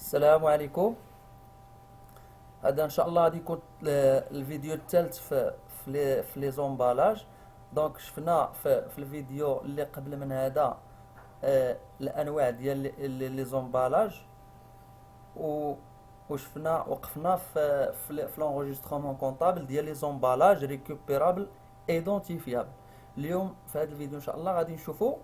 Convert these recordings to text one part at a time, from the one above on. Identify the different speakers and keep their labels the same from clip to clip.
Speaker 1: السلام عليكم. هذا ان شاء الله غادي يكون الفيديو الثالث في لي زومبالاج. دونك شفنا في الفيديو اللي قبل من هذا الانواع ديال لي زومبالاج و وشفنا وقفنا في لونجسترومون كونطابل ديال لي زومبالاج ريكوبيرابل ايدونتيفيابل. اليوم في هذا الفيديو ان شاء الله غادي نشوفوا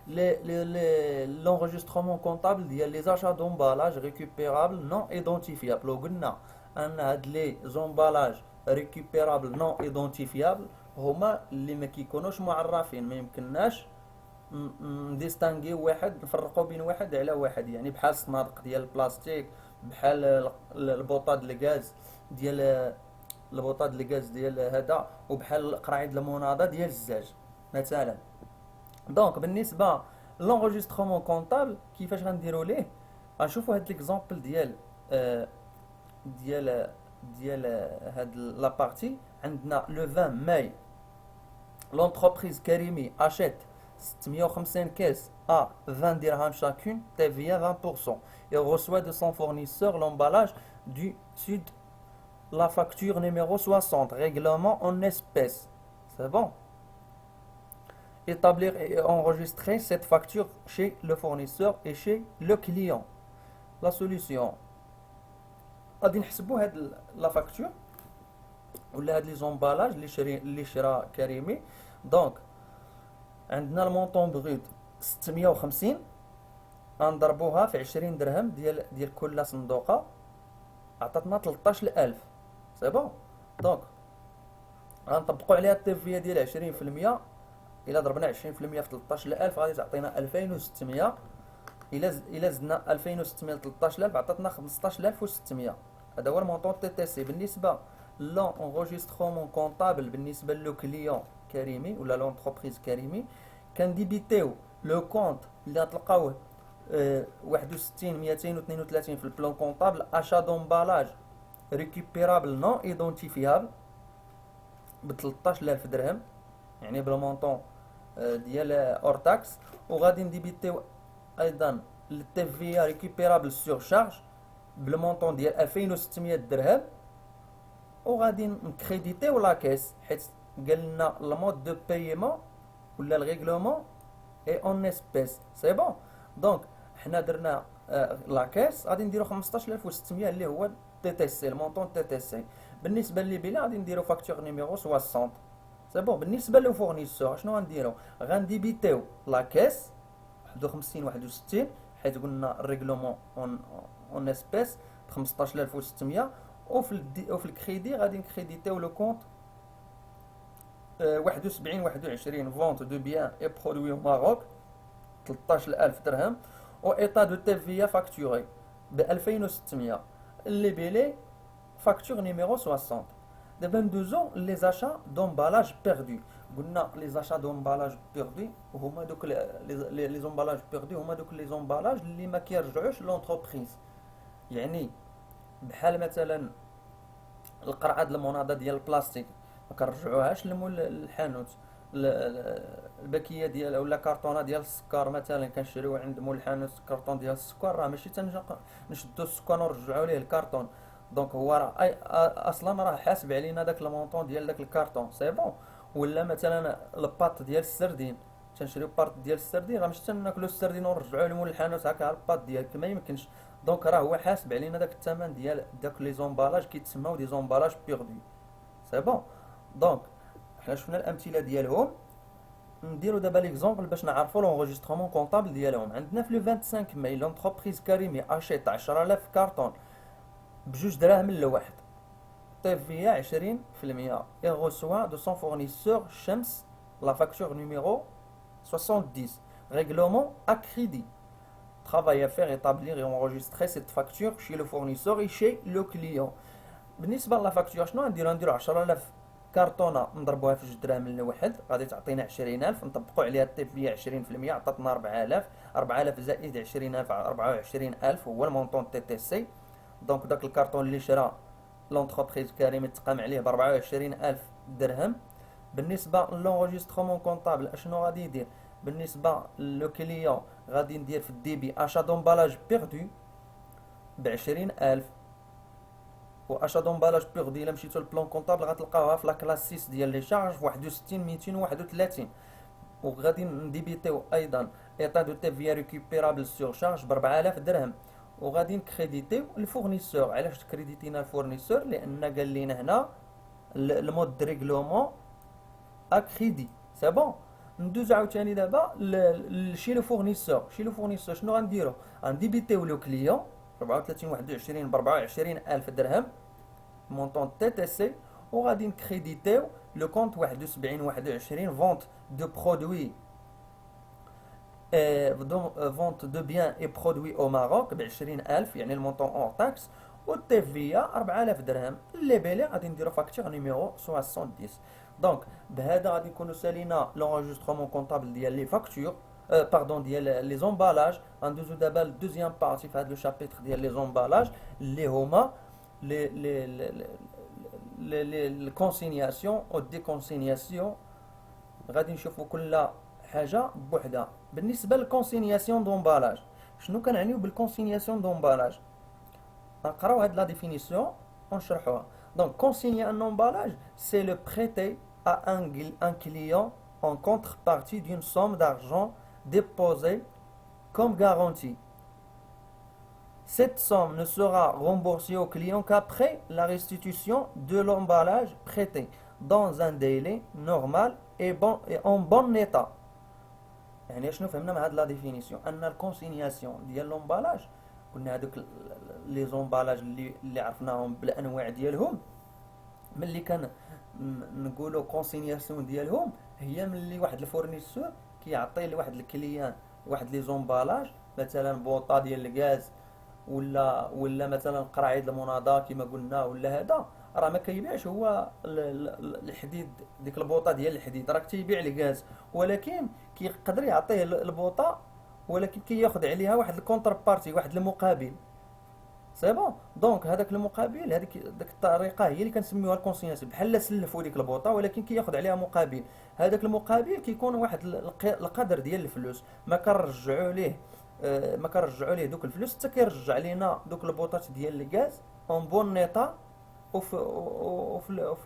Speaker 1: l'enregistrement comptable ديال لي زاشا دومبالاج ريكوبيرابل نون ايدونتيفيابل. وقلنا ان هاد لي زومبالاج ريكوبيرابل نون ايدونتيفيابل هما اللي ما كيكونوش معرفين، ما يمكنناش نديستانغيو واحد، نفرقوا بين واحد على واحد، يعني بحال الصنادق ديال البلاستيك، بحال البوطاد الغاز ديال هذا، وبحال القراعيد المناضه ديال الزاج مثلا. دونك بالنسبه لونجسترومون كونطابل كيفاش غنديروا ليه؟ غنشوفوا هاد ليكزامبل آه، ديال هاد لا بارتي. عندنا لو 20 ماي l'entreprise Karimi achète 650 caisses à 20 dirhams chacune, TVA 20%, et reçoit de son fournisseur l'emballage du Sud, la facture numéro 60, règlement en espèces. C'est bon? Établir et enregistrer cette facture chez le fournisseur et chez le client. La solution. غادي نحسبوا هاد لا فاكتور ولا هاد لي زومبالاج اللي شرا كريمي. دونك عندنا المونطون بغيت 650، غنضربوها في 20 درهم ديال كل صندوقه، عطاتنا 13000. سي بون. دونك غنطبقوا عليها التيفيه ديال 20%. الا ضربنا 20% في 13000 غادي تعطينا 2600. الا زدنا 2600 ل 13000 عطاتنا 15600. هذا هو المونطون تي تي سي. بالنسبه لونغوجيسترومون كونطابل بالنسبه لو كليون كريمي ولا لونتربريز كريمي، كنديبيتيو لو كونت اللي غتلقاوه 61 232 في البلان كونطابل اشا دومبالاج ريكوبيرابل نون ايدونتيفيابل ب 13000 درهم، يعني بالمونطون ديال اور تاكس. وغادي نديبيتيو ايضا التي في ريكوبيرابل سور شارج بالمونطون ديال 2600 درهم. وغادي نكريديتيو لا كيس حيت قال لنا المود دو بايمون ولا الريغلومون اي اون اسبيس. سي بون. دونك حنا درنا لا كيس غادي نديرو 15600 اللي هو تي تي سي، المونطون تي تي سي. بالنسبه لي بلا غادي نديرو فاكتور نيميرو 60. سي بون. بالنسبه لو فورنيسور شنو غنديرو؟ غنديبيتيو لا كيس 51 61 حيت قلنا الريغلومون اون اسبيس ب 15600. وفي الكريدي غادي نكريديتيو لو كونت 71 21 فونت دو بيان اي برودوي او ماروك 13000 درهم، و ايطا دو تي في فاكتوري ب 2600 اللي بيلي فاكتور نيميرو 60. دابا ندوزو لي زاشا دومبالاج بيردو. قلنا لي زاشا دومبالاج بيردو هما دوك لي زومبالاج بيردو هما دوك لي زومبالاج اللي ما كيرجعوش لونتربريز، يعني بحال مثلا القرعه المناضه ديال البلاستيك ما كنرجعوهاش لمول الحانوت. الباكيه ديال ولا كارطونه ديال السكر مثلا كنشريو عند مول الحانوت كارطون ديال السكر، راه ماشي نشدو السكر ونرجعو ليه الكارطون. دونك هو راه اصلا راه حاسب علينا داك المونطون ديال داك الكارطون. سي بون. ولا مثلا الباط ديال السردين، تنشريو بارط ديال السردين، راه ماشي تناكلو السردين ونرجعوه لمول الحانوت هكا الباط ديالك، ما يمكنش. دونك راه هو حاسب علينا داك الثمن ديال داك لي زومبالاج كيتسماو دي زومبالاج بيردو. سي بون. دونك حنا شفنا الامثله ديالهم، نديرو دابا ليكزومبل باش نعرفوا لونغوجيسترومون كونطابل ديالهم. عندنا في لو 25 ماي لونتربريز كريمي اشيت 10000 كارطون بجوج دراهم لواحد، طيب فيها 20%. et reçoit de son fournisseur Shams la facture numéro 70, règlement à crédit. Travail à faire, établir et enregistrer cette facture chez le fournisseur et chez le client. بالنسبه لافاكتور شنو نديرو 10000 كارطونه نضربوها في 2 دراهم لواحد غادي تعطينا 20000، نطبقوا عليها التيفيه 20% عطاتنا 4000. 4000 زائد 20000 24000 هو المونطون تي تي سي. دونك داك الكارطون اللي شرا لونتربريز كريمي تقام عليه ب 24000 درهم. بالنسبه لونجسترومون كونطابل اشنو غادي يدير؟ بالنسبه لو كليون غادي ندير في الديبي اشا دومبالاج بيردو ب20000. واشا دومبالاج بيغ دي الا مشيتو للبلان كونطابل غتلقاوها في لا كلاس 6 ديال لي شارج في 61231. وغادي نديبيتيو ايضا ايطا دو تي في ريكوبيرابل سور شارج ب 4000 درهم. وغادي نكريديتيو الفورنيسور. علاش كريديتينا الفورنيسور؟ لان قال لينا هنا المود دو ريغلومون ا كريدي. سي بون. ندوز عاوتاني دابا شي لو فورنيسور. شنو غنديرو؟ غنديبيتيو لو كليون 34 21 ب 24000 درهم مونطون تي تي سي. وغادي نكريديتيو لو كونت 71 21 فونت دو برودوي فونت دو بيان اي برودوي او ماروك ب 20000 يعني المونطون اور تاكس. والتي في 4000 درهم. اللي بالي غادي نديرو فاكتور نيميرو 70. دونك بهذا غادي نكونو سالينا لونجسترومون كونطابل ديال لي فاكتور باردون ديال لي زومبالاج. غندوزو دابا للدوزيام بارتي في هذا لو شابيتر ديال لي زومبالاج اللي هما الكونسينياسيون او ديكونسينياسيون. غادي نشوفو كل حاجه بوحدها. بالنسبه للكونسينياسيون دومبالاج، شنو كنعنيو بالكونسينياسيون دومبالاج؟ نقراو هاد لا ديفينيسيون ونشرحوها. Donc, consigner un emballage, c'est le prêter à un client en contrepartie d'une somme d'argent déposée comme garantie. Cette somme ne sera remboursée au client qu'après la restitution de l'emballage prêté dans un délai normal et en bon état. يعني شنو فهمنا من هاد لا ديفينيسيون؟ ان الكونسينياسيون ديال لومبالاج، قلنا هادوك لي زومبالاج اللي عرفناهم بالانواع ديالهم، ملي كان نقولوا كونسينياسيون ديالهم هي ملي واحد الفورنيسور كيعطي لواحد الكليان واحد لي زومبالاج، مثلا بوطه ديال الغاز ولا مثلا قراعيد المناضه كما قلنا، ولا هذا راه ما كيبيعش هو الحديد، ديك البوطه ديال الحديد راه تيبيع الغاز، ولكن كيقدر يعطيه البوطه ولكن كياخذ عليها واحد الكونتر بارتي، واحد المقابل. سي بون. دونك هذاك المقابل، هذيك ديك الطريقه هي اللي كنسميوها الكونسيناسيون، بحال سلفوا ديك البوطه ولكن كياخذ عليها مقابل. هذاك المقابل كيكون واحد القدر ديال الفلوس، ما كنرجعوا ليه دوك الفلوس حتى كيرجع لينا دوك البوطات ديال الغاز اون بون نيطا وفي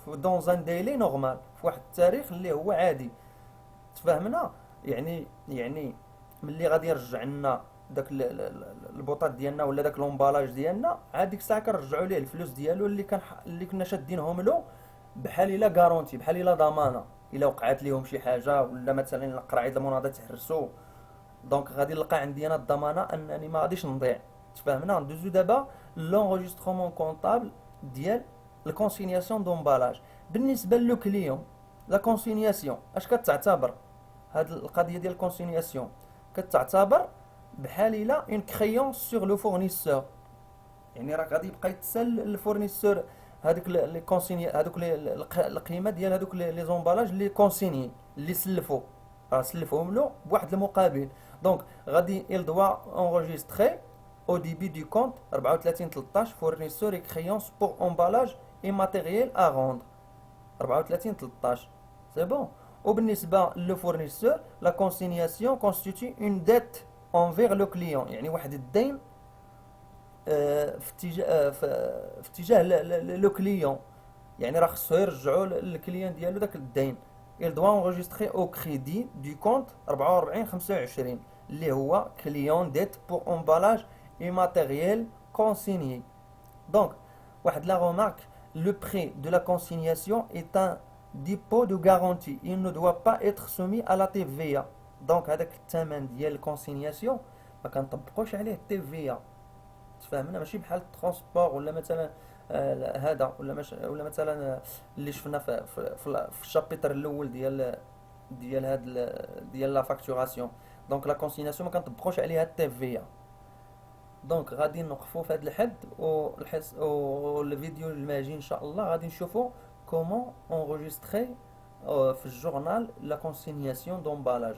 Speaker 1: دون ان ديلي نورمال، في واحد التاريخ اللي هو عادي. تفاهمنا؟ يعني ملي غادي يرجع لنا داك البوطات ديالنا ولا داك لومبالاج ديالنا، عاد ديك الساعه كنرجعوا ليه الفلوس ديالو اللي كنا شادينهم له بحال الا غارونتي، بحال الا ضمانه الا وقعت ليهم شي حاجه، ولا مثلا القراعيد المناضه تحرسوا. دونك غادي نلقى عندي انا الضمانه انني ما غاديش نضيع. تفاهمنا؟ ندوزو دابا لونغيسترومون كونطابل ديال الكونسينياسيون دومبالاج. بالنسبه لو كليون، لا كونسينياسيون اش كتعتبر؟ هاد القضيه ديال الكونسينياسيون كتعتبر بحال الا اون كريونس سور لو فورنيسور، يعني راه غادي يبقى يتسال الفورنيسور هذوك لي كونسيني، هذوك القيمه ديال هذوك لي زومبالاج لي كونسيني اللي سلفوا، راه سلفوهم له بواحد المقابل. دونك غادي il doit enregistrer au début du compte 34 13 fournisseur et créance pour emballage et matériel à rendre 34 13. C'est bon. وبالنسبه لو فورنيسور لا كونسينياسيون constitue une dette envers le client، يعني واحد الدين في اتجاه لو كليون، يعني راه خصو يرجعوا للكليان ديالو داك الدين. il doit enregistrer au crédit du compte 44 25 اللي هو client dette pour emballage et matériel consigné. Donc واحد لا remarque, le prêt de la consignation est un dépôt de garantie, il ne doit pas être soumis à la TVA. دونك هذاك الثمن ديال الكونسينياسيون ما كنطبقوش عليه التيفيا. تفهمنا؟ ماشي بحال الترونسبور ولا مثلا هذا ولا مثلا اللي شفنا في الشابيتر الاول ديال ديال لا فاكتوراسيون. دونك لا كونسينياسيون ما كنطبقوش عليها التيفيا. دونك غادي نوقفوا في هذا الحد، والفيديو الماجي ان شاء الله غادي نشوفوا كومون اونغيستري في الجورنال لا كونسينياسيون دومبالاج.